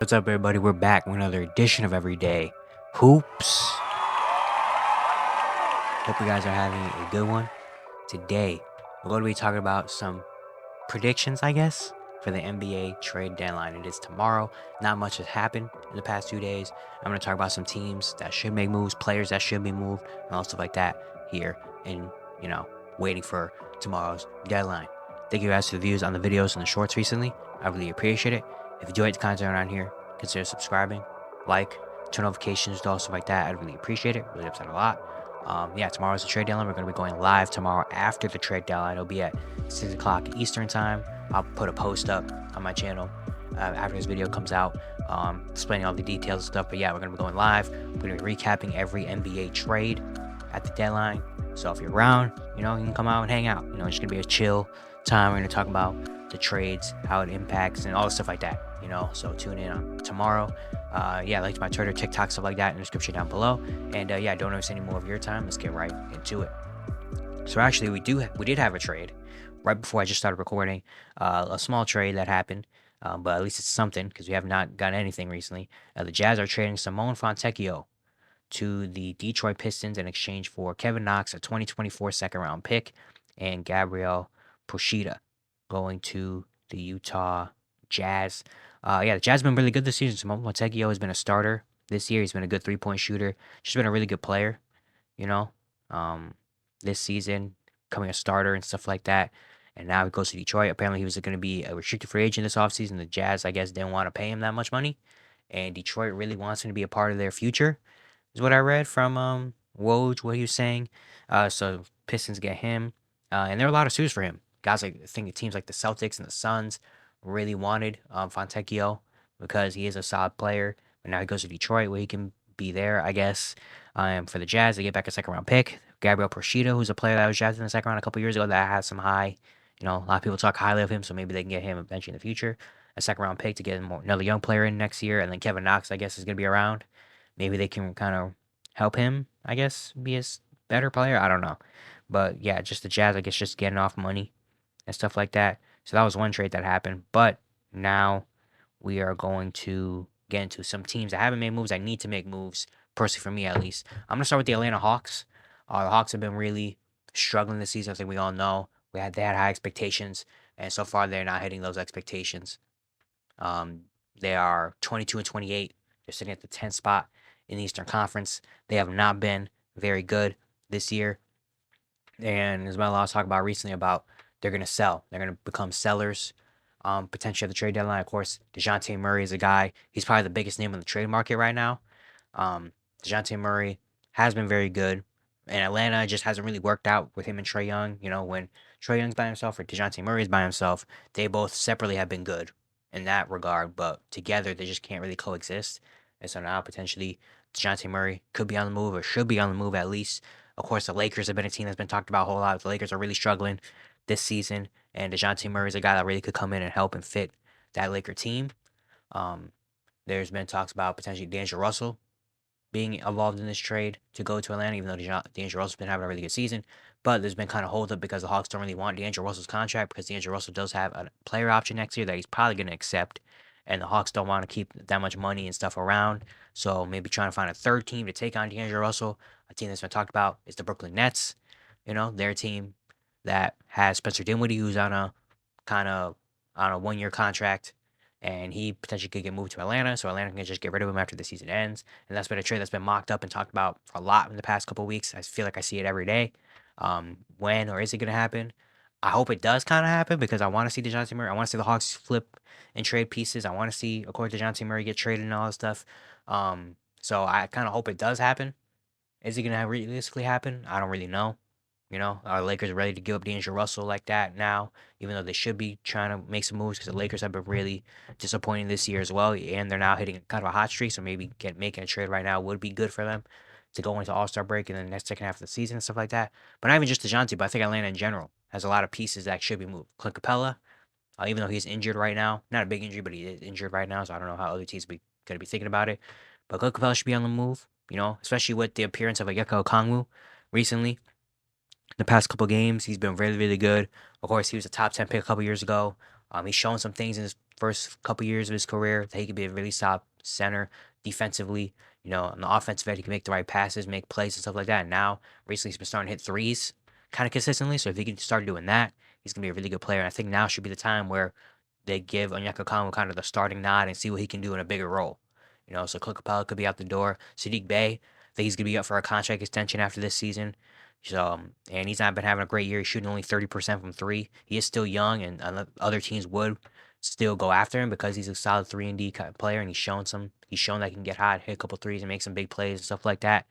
What's up, everybody? We're back with another edition of Everyday Hoops. Hope you guys are having a good one. Today, we're going to be talking about some predictions, I guess, for the NBA trade deadline. It is tomorrow. Not much has happened in the past 2 days. I'm going to talk about some teams that should make moves, players that should be moved, and all stuff like that here. And, waiting for tomorrow's deadline. Thank you guys for the views on the videos and the shorts recently. I really appreciate it. If you enjoyed the content around here, consider subscribing, like, turn notifications, all stuff like that. I'd really appreciate it. Really helps out a lot. Tomorrow's the trade deadline. We're going to be going live tomorrow after the trade deadline. It'll be at 6 o'clock Eastern time. I'll put a post up on my channel after this video comes out, explaining all the details and stuff. But yeah, we're going to be going live. We're going to be recapping every NBA trade at the deadline. So if you're around, you can come out and hang out. It's going to be a chill time. We're going to talk about the trades, how it impacts, and all the stuff like that. So tune in on tomorrow. Like my Twitter, TikTok, stuff like that in the description down below. And don't waste any more of your time. Let's get right into it. So actually, we did have a trade right before I just started recording. A small trade that happened, but at least it's something because we have not gotten anything recently. The Jazz are trading Simone Fontecchio to the Detroit Pistons in exchange for Kevin Knox, a 2024 second-round pick, and Gabriel Procida going to the Utah Jazz. The Jazz have been really good this season. Simone Fontecchio has been a starter this year. He's been a good three-point shooter. Just been a really good player, this season, becoming a starter and stuff like that. And now he goes to Detroit. Apparently, he was going to be a restricted free agent this offseason. The Jazz, I guess, didn't want to pay him that much money. And Detroit really wants him to be a part of their future, is what I read from Woj, what he was saying. So Pistons get him. And there are a lot of suitors for him. Guys I think teams like the Celtics and the Suns really wanted Fontecchio because he is a solid player. But now he goes to Detroit where he can be there, I guess. For the Jazz, they get back a second-round pick. Gabriel Procida, who's a player that was drafted in the second round a couple years ago that has some high, a lot of people talk highly of him, so maybe they can get him eventually in the future. A second-round pick to get another young player in next year. And then Kevin Knox, I guess, is going to be around. Maybe they can kind of help him, I guess, be a better player. I don't know. But yeah, just the Jazz, I guess, just getting off money and stuff like that. So that was one trade that happened. But now we are going to get into some teams that haven't made moves. I need to make moves, personally for me at least. I'm going to start with the Atlanta Hawks. The Hawks have been really struggling this season. I think we all know. They had high expectations, and so far they're not hitting those expectations. They are 22 and 28. They're sitting at the 10th spot in the Eastern Conference. They have not been very good this year. And as well, I was talking about recently about they're going to sell. They're going to become sellers, potentially at the trade deadline. Of course, DeJounte Murray is a guy. He's probably the biggest name on the trade market right now. DeJounte Murray has been very good. And Atlanta just hasn't really worked out with him and Trae Young. When Trae Young's by himself or DeJounte Murray's by himself, they both separately have been good in that regard. But together, they just can't really coexist. And so now potentially DeJounte Murray could be on the move or should be on the move at least. Of course, the Lakers have been a team that's been talked about a whole lot. The Lakers are really struggling this season. And DeJounte Murray is a guy that really could come in and help and fit that Laker team. There's been talks about potentially D'Angelo Russell being involved in this trade to go to Atlanta, even though D'Angelo Russell's been having a really good season. But there's been kind of hold up because the Hawks don't really want D'Angelo Russell's contract because D'Angelo Russell does have a player option next year that he's probably going to accept. And the Hawks don't want to keep that much money and stuff around. So maybe trying to find a third team to take on D'Angelo Russell. A team that's been talked about is the Brooklyn Nets. Their team that has Spencer Dinwiddie, who's on a 1-year contract. And he potentially could get moved to Atlanta, so Atlanta can just get rid of him after the season ends. And that's been a trade that's been mocked up and talked about for a lot in the past couple of weeks. I feel like I see it every day. When or is it going to happen? I hope it does kind of happen because I want to see DeJounte Murray. I want to see the Hawks flip and trade pieces. I want to see, of course, DeJounte Murray get traded and all that stuff. So I kind of hope it does happen. Is it going to realistically happen? I don't really know. Are Lakers ready to give up D'Angelo Russell like that now, even though they should be trying to make some moves because the Lakers have been really disappointing this year as well, and they're now hitting kind of a hot streak, so maybe making a trade right now would be good for them to go into All-Star break and then the next second half of the season and stuff like that. But not even just DeJounte, but I think Atlanta in general has a lot of pieces that should be moved. Clint Capella, even though he's injured right now, not a big injury, but he is injured right now, so I don't know how other teams going to be thinking about it. But Clint Capella should be on the move, especially with the appearance of Onyeka Okongwu recently. The past couple games, he's been really, really good. Of course, he was a top 10 pick a couple years ago. He's shown some things in his first couple years of his career that he could be a really solid center defensively. On the offensive end, he can make the right passes, make plays and stuff like that. And now, recently, he's been starting to hit threes kind of consistently. So if he can start doing that, he's gonna be a really good player. And I think now should be the time where they give Onyeka Okongwu kind of the starting nod and see what he can do in a bigger role. So Clint Capella could be out the door. Sadiq Bey, I think he's gonna be up for a contract extension after this season. So, and he's not been having a great year. He's shooting only 30% from three. He is still young, and other teams would still go after him because he's a solid 3 and D player, and He's shown that he can get hot, hit a couple threes, and make some big plays and stuff like that.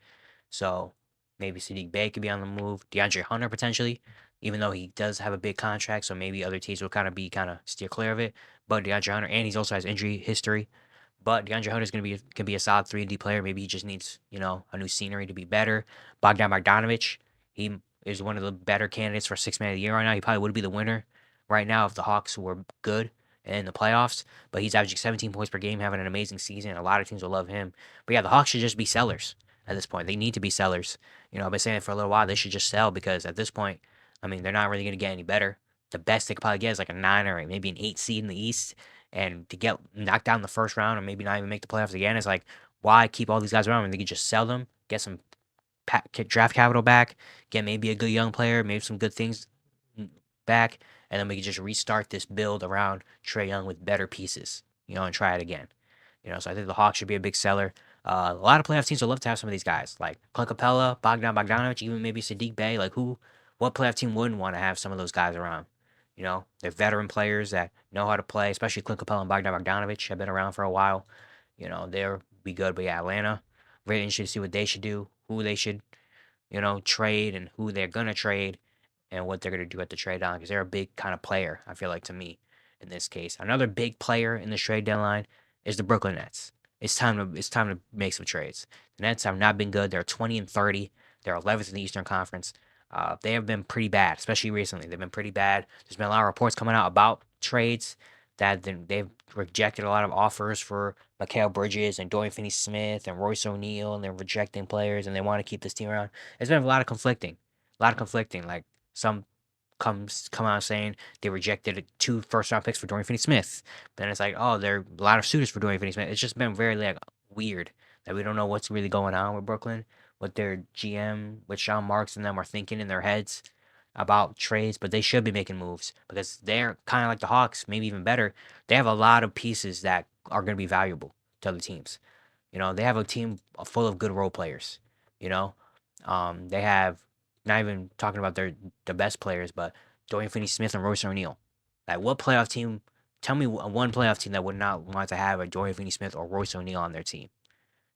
So maybe Sadiq Bey could be on the move. DeAndre Hunter potentially, even though he does have a big contract, so maybe other teams will kind of steer clear of it. But DeAndre Hunter, and he's also has injury history. But DeAndre Hunter is can be a solid 3 and D player. Maybe he just needs a new scenery to be better. Bogdan Bogdanovic, he is one of the better candidates for Sixth Man of the Year right now. He probably would be the winner right now if the Hawks were good in the playoffs. But he's averaging 17 points per game, having an amazing season. A lot of teams will love him. But yeah, the Hawks should just be sellers at this point. They need to be sellers. I've been saying it for a little while. They should just sell because at this point, I mean, they're not really going to get any better. The best they could probably get is like a 9 or maybe an 8 seed in the East. And to get knocked down in the first round or maybe not even make the playoffs again, is like, why keep all these guys around when they could just sell them, get some draft capital back, get maybe a good young player, maybe some good things back, and then we can just restart this build around Trae Young with better pieces, and try it again. So I think the Hawks should be a big seller. A lot of playoff teams would love to have some of these guys, like Clint Capella, Bogdan Bogdanovic, even maybe Sadiq Bey. Like what playoff team wouldn't want to have some of those guys around? They're veteran players that know how to play, especially Clint Capella and Bogdan Bogdanovic have been around for a while. They'll be good. But yeah, Atlanta, very interested to see what they should do, who they should, trade, and who they're gonna trade, and what they're gonna do at the trade deadline because they're a big kind of player. I feel like to me, in this case, another big player in the trade deadline is the Brooklyn Nets. It's time to make some trades. The Nets have not been good. They're 20-30. They're 11th in the Eastern Conference. They have been pretty bad, especially recently. They've been pretty bad. There's been a lot of reports coming out about trades that they've rejected a lot of offers for Mikal Bridges and Dorian Finney-Smith and Royce O'Neal, and they're rejecting players, and they want to keep this team around. It's been a lot of conflicting. Like some come out saying they rejected 2 first-round picks for Dorian Finney-Smith. Then it's like, oh, there are a lot of suitors for Dorian Finney-Smith. It's just been very like weird that we don't know what's really going on with Brooklyn, what their GM, what Sean Marks and them are thinking in their heads about trades, but they should be making moves because they're kind of like the Hawks, maybe even better. They have a lot of pieces that are going to be valuable to other teams. They have a team full of good role players. They have not even talking about the best players, but Dorian Finney-Smith and Royce O'Neal. Like, what playoff team? Tell me one playoff team that would not want to have a Dorian Finney-Smith or Royce O'Neal on their team.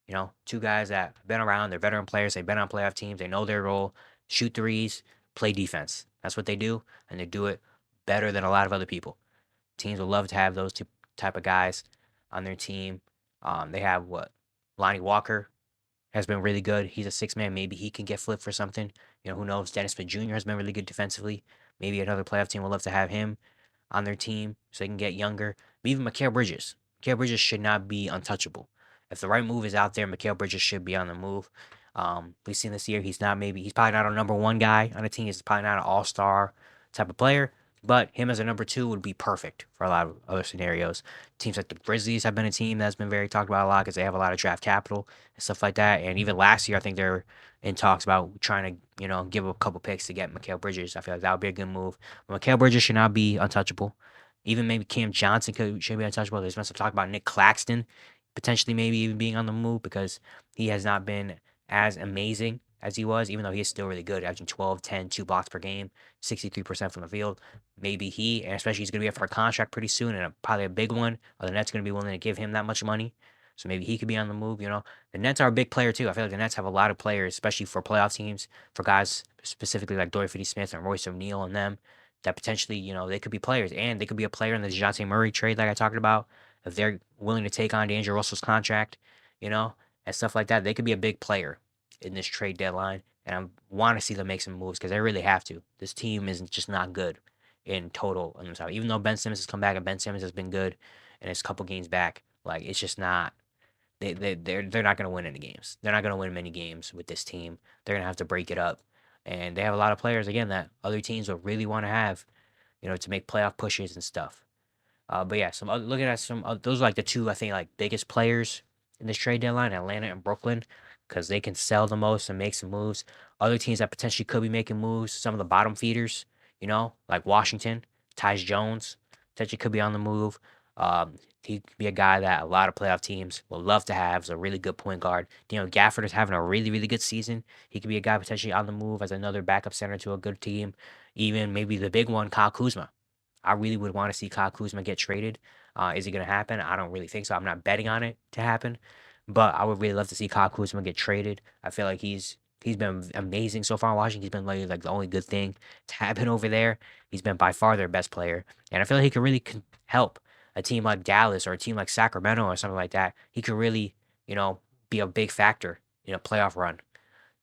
2 guys that have been around. They're veteran players. They've been on playoff teams. They know their role. Shoot threes, play defense. That's what they do, and they do it better than a lot of other people. Teams would love to have those type of guys on their team. They have Lonnie Walker has been really good. He's a 6 man. Maybe he can get flipped for something. Who knows? Dennis Smith Jr. has been really good defensively. Maybe another playoff team would love to have him on their team so they can get younger. But even Mikal Bridges. Mikal Bridges should not be untouchable. If the right move is out there, Mikal Bridges should be on the move. We've seen this year he's probably not a number 1 guy on the team. He's probably not an all-star type of player. But him as a number 2 would be perfect for a lot of other scenarios. Teams like the Grizzlies have been a team that's been very talked about a lot because they have a lot of draft capital and stuff like that. And even last year, I think they're in talks about trying to, give a couple picks to get Mikal Bridges. I feel like that would be a good move. But Mikal Bridges should not be untouchable. Even maybe Cam Johnson should be untouchable. There's been some talk about Nick Claxton potentially maybe even being on the move because he has not been as amazing as he was, even though he is still really good, averaging 12, 10, 2 blocks per game, 63% from the field. Maybe and especially he's going to be up for a contract pretty soon, and probably a big one. Or the Nets going to be willing to give him that much money. So maybe he could be on the move. The Nets are a big player too. I feel like the Nets have a lot of players, especially for playoff teams, for guys specifically like Dorian Finney-Smith and Royce O'Neal and them, that potentially, they could be players. And they could be a player in the DeJounte Murray trade like I talked about. If they're willing to take on D'Angelo Russell's contract, and stuff like that, they could be a big player in this trade deadline. And I want to see them make some moves because they really have to. This team is just not good in total on themselves. Even though Ben Simmons has come back and Ben Simmons has been good in his couple games back, like it's just not. They're not going to win any games. They're not going to win many games with this team. They're going to have to break it up, and they have a lot of players again that other teams will really want to have, to make playoff pushes and stuff. But yeah, looking at those are like the two I think like biggest players in this trade deadline, Atlanta and Brooklyn, because they can sell the most and make some moves. Other teams that potentially could be making moves, some of the bottom feeders, like Washington, Tyus Jones, potentially could be on the move. He could be a guy that a lot of playoff teams would love to have. Is a really good point guard. Gafford is having a really, really good season. He could be a guy potentially on the move as another backup center to a good team. Even maybe the big one, Kyle Kuzma. I really would want to see Kyle Kuzma get traded. Is it going to happen? I don't really think so. I'm not betting on it to happen, but I would really love to see Kyle Kuzma get traded. I feel like he's been amazing so far in Washington. He's been like the only good thing to happen over there. He's been by far their best player, and I feel like he could really help a team like Dallas or a team like Sacramento or something like that. He could really, be a big factor in a playoff run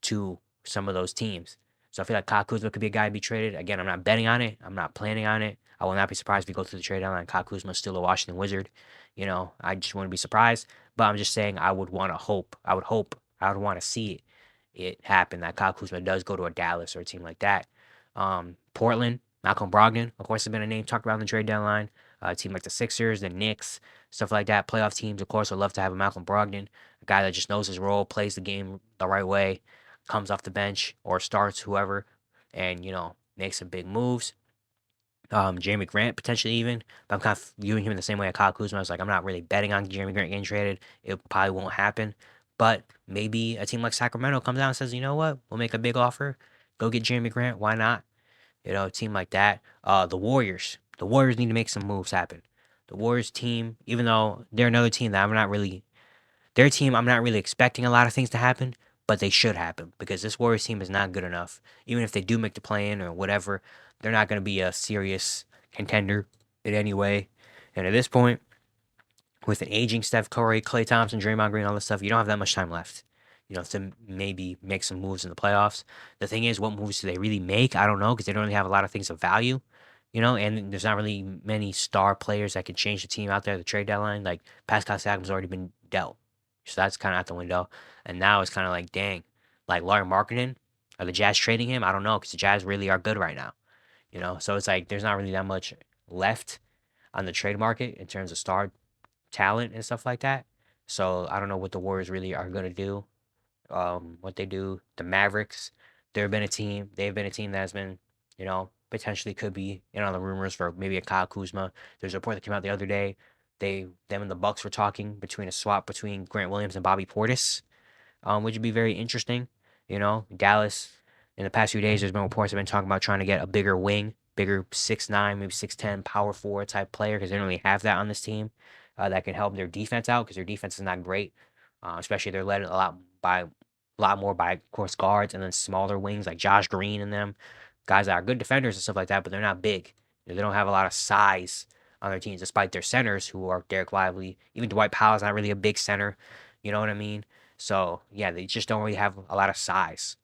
to some of those teams. So I feel like Kyle Kuzma could be a guy to be traded. Again, I'm not betting on it. I'm not planning on it. I will not be surprised if we go through the trade deadline and Kyle Kuzma is still a Washington Wizard. I just wouldn't be surprised. But I'm just saying I would want to hope. I would hope. I would want to see it happen that Kyle Kuzma does go to a Dallas or a team like that. Portland, Malcolm Brogdon, of course, has been a name talked about in the trade deadline. A team like the Sixers, the Knicks, stuff like that. Playoff teams, of course, would love to have a Malcolm Brogdon, a guy that just knows his role, plays the game the right way, comes off the bench or starts whoever, and makes some big moves. Jeremy Grant potentially even, but I'm kind of viewing him in the same way as Kyle Kuzma. I was like, I'm not really betting on Jeremy Grant getting traded. It probably won't happen, but maybe a team like Sacramento comes out and says, you know what, we'll make a big offer, go get Jeremy Grant. Why not? A team like that. The Warriors. The Warriors need to make some moves happen. The Warriors team, even though they're another team that their team, I'm not really expecting a lot of things to happen, but they should happen because this Warriors team is not good enough. Even if they do make the play in or whatever, they're not going to be a serious contender in any way. And at this point, with an aging Steph Curry, Klay Thompson, Draymond Green, all this stuff, you don't have that much time left. To maybe make some moves in the playoffs. The thing is, what moves do they really make? I don't know because they don't really have a lot of things of value. And there's not really many star players that can change the team out there at the trade deadline. Like Pascal Siakam's already been dealt. So that's kind of out the window. And now it's kind of like, dang, like Larry Markkinen, are the Jazz trading him? I don't know because the Jazz really are good right now. So it's like there's not really that much left on the trade market in terms of star talent and stuff like that. So I don't know what the Warriors really are going to do. What they do, the Mavericks, they've been a team that has been, potentially could be in on the rumors for maybe a Kyle Kuzma. There's a report that came out the other day. Them and the Bucks were talking between a swap between Grant Williams and Bobby Portis, which would be very interesting. Dallas in the past few days, there's been reports have been talking about trying to get a bigger wing, bigger 6'9", maybe 6'10", power forward type player because they don't really have that on this team that can help their defense out because their defense is not great, especially they're led a lot more by of course guards and then smaller wings like Josh Green and them guys that are good defenders and stuff like that, but they're not big. They don't have a lot of size on their teams, despite their centers who are Derek Lively. Even Dwight Powell's not really a big center. You know what I mean? So yeah, they just don't really have a lot of size.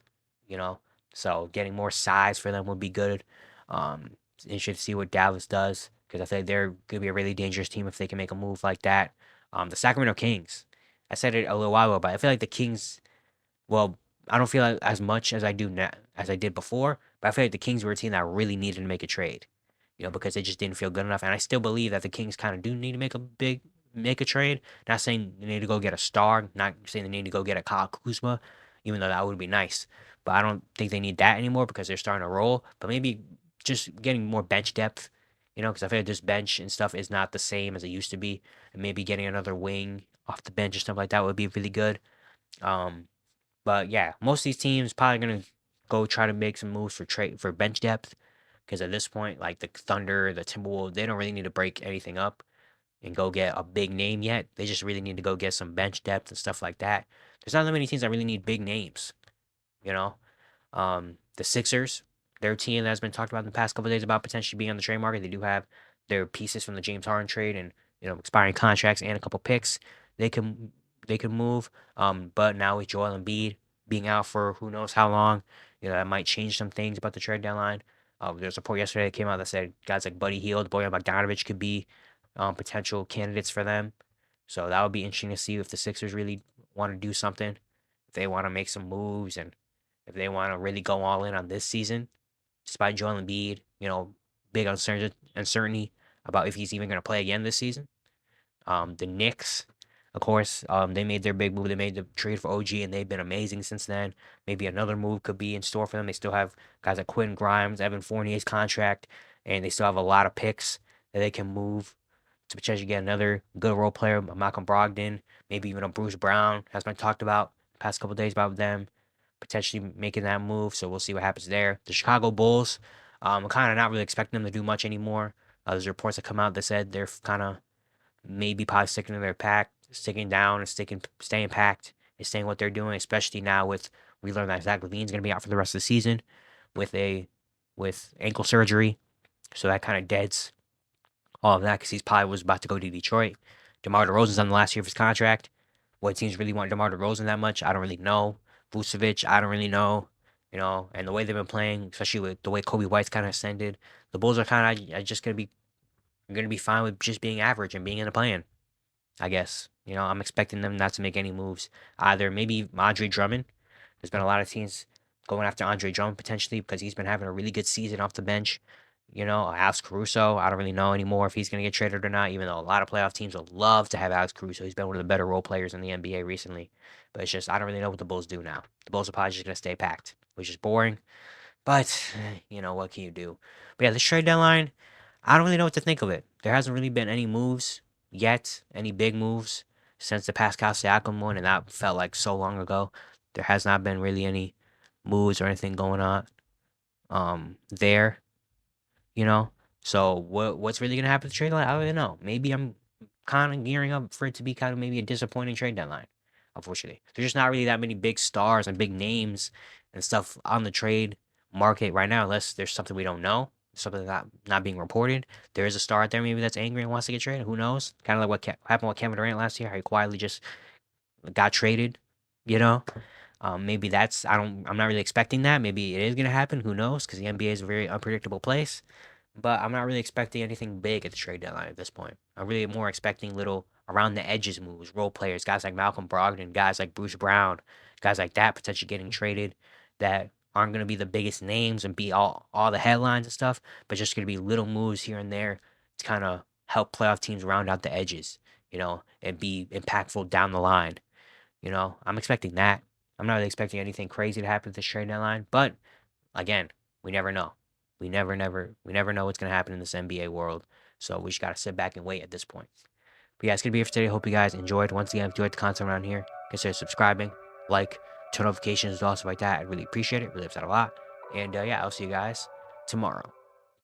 You know, so getting more size for them would be good. Interested to see what Dallas does because I think they're gonna be a really dangerous team if they can make a move like that. The Sacramento Kings. I said it a little while ago, but I feel like the Kings. Well, I don't feel like as much as I do now as I did before, but I feel like the Kings were a team that really needed to make a trade. Because they just didn't feel good enough. And I still believe that the Kings kind of do need to make a trade. Not saying they need to go get a star, not saying they need to go get a Kyle Kuzma, even though that would be nice. But I don't think they need that anymore because they're starting to roll. But maybe just getting more bench depth, because I feel like this bench and stuff is not the same as it used to be. And maybe getting another wing off the bench or stuff like that would be really good. Um, but yeah, most of these teams probably gonna go try to make some moves for bench depth because at this point, like the Thunder, the Timberwolves, they don't really need to break anything up and go get a big name yet. They just really need to go get some bench depth and stuff like that. There's not that many teams that really need big names, you know. The Sixers, their team that has been talked about in the past couple of days about potentially being on the trade market. They do have their pieces from the James Harden trade and expiring contracts and a couple picks. They can they can move. But now with Joel Embiid being out for who knows how long, that might change some things about the trade deadline. There's a report yesterday that came out that said guys like Buddy Hield, Bojan Bogdanovic could be potential candidates for them. So that would be interesting to see if the Sixers really want to do something, if they want to make some moves, and if they want to really go all in on this season, despite Joel Embiid, big uncertainty about if he's even going to play again this season. The Knicks, of course, they made their big move. They made the trade for OG, and they've been amazing since then. Maybe another move could be in store for them. They still have guys like Quentin Grimes, Evan Fournier's contract, and they still have a lot of picks that they can move to potentially get another good role player, Malcolm Brogdon, maybe even a Bruce Brown has been talked about the past couple days about them potentially making that move. So we'll see what happens there. The Chicago Bulls, I'm kind of not really expecting them to do much anymore. There's reports that come out that said they're kind of maybe probably sticking to their pack, sticking down and staying packed and staying what they're doing, especially now with we learned that Zach LaVine's going to be out for the rest of the season with ankle surgery. So that kind of deads all of that because he's probably was about to go to Detroit. DeMar DeRozan's on the last year of his contract. What teams really want DeMar DeRozan that much? I don't really know. Vucevic, I don't really know. And the way they've been playing, especially with the way Kobe White's kind of ascended, the Bulls are kind of just gonna be fine with just being average and being in the play-in. I guess. I'm expecting them not to make any moves. Either maybe Andre Drummond. There's been a lot of teams going after Andre Drummond potentially because he's been having a really good season off the bench. Alex Caruso. I don't really know anymore if he's going to get traded or not, even though a lot of playoff teams would love to have Alex Caruso. He's been one of the better role players in the NBA recently. But it's just, I don't really know what the Bulls do now. The Bulls are probably just going to stay packed, which is boring. But, what can you do? But yeah, this trade deadline, I don't really know what to think of it. There hasn't really been any moves yet, any big moves since the Pascal Siakam one, and that felt like so long ago. There has not been really any moves or anything going on there, you know. So what's really gonna happen to the trade deadline? I don't really know. Maybe I'm kind of gearing up for it to be kind of maybe a disappointing trade deadline. Unfortunately, there's just not really that many big stars and big names and stuff on the trade market right now, unless there's something we don't know, something not being reported. There is a star out there maybe that's angry and wants to get traded. Who knows? Kind of like what happened with Kevin Durant last year, how he quietly just got traded. You know, maybe I'm not really expecting that. Maybe it is gonna happen. Who knows? Because the NBA is a very unpredictable place. But I'm not really expecting anything big at the trade deadline at this point. I'm really more expecting little around the edges moves, role players, guys like Malcolm Brogdon, guys like Bruce Brown, guys like that potentially getting traded that aren't going to be the biggest names and be all the headlines and stuff, but just going to be little moves here and there to kind of help playoff teams round out the edges, and be impactful down the line. I'm expecting that. I'm not really expecting anything crazy to happen at this trade deadline, but again, we never know. We never know what's gonna happen in this NBA world. So we just gotta sit back and wait at this point. But yeah, it's gonna be it for today. Hope you guys enjoyed. Once again, if you enjoyed the content around here, consider subscribing, like, turn notifications, and also like that. I really appreciate it. Really helps out a lot. And yeah, I'll see you guys tomorrow.